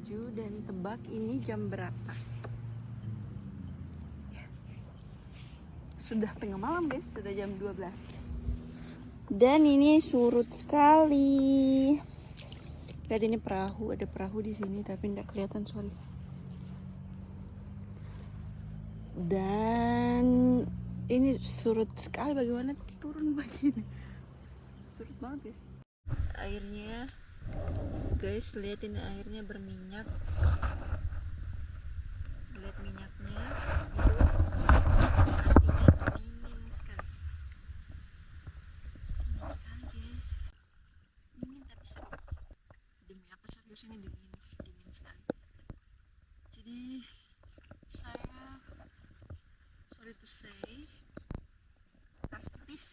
7 dan tebak ini jam berapa? Sudah tengah malam guys, sudah jam 12. Dan ini surut sekali. Lihat ini perahu, ada perahu di sini tapi tidak kelihatan, sorry. Dan ini surut sekali, bagaimana turun begini? Surut banget guys. Airnya, guys, lihat ini airnya berminyak. Lihat minyaknya, itu artinya dingin sekali. Dingin sekali guys. Dingin tapi seru. Demi apa serius ini dingin sekali. Jadi saya sorry to say harus pipis.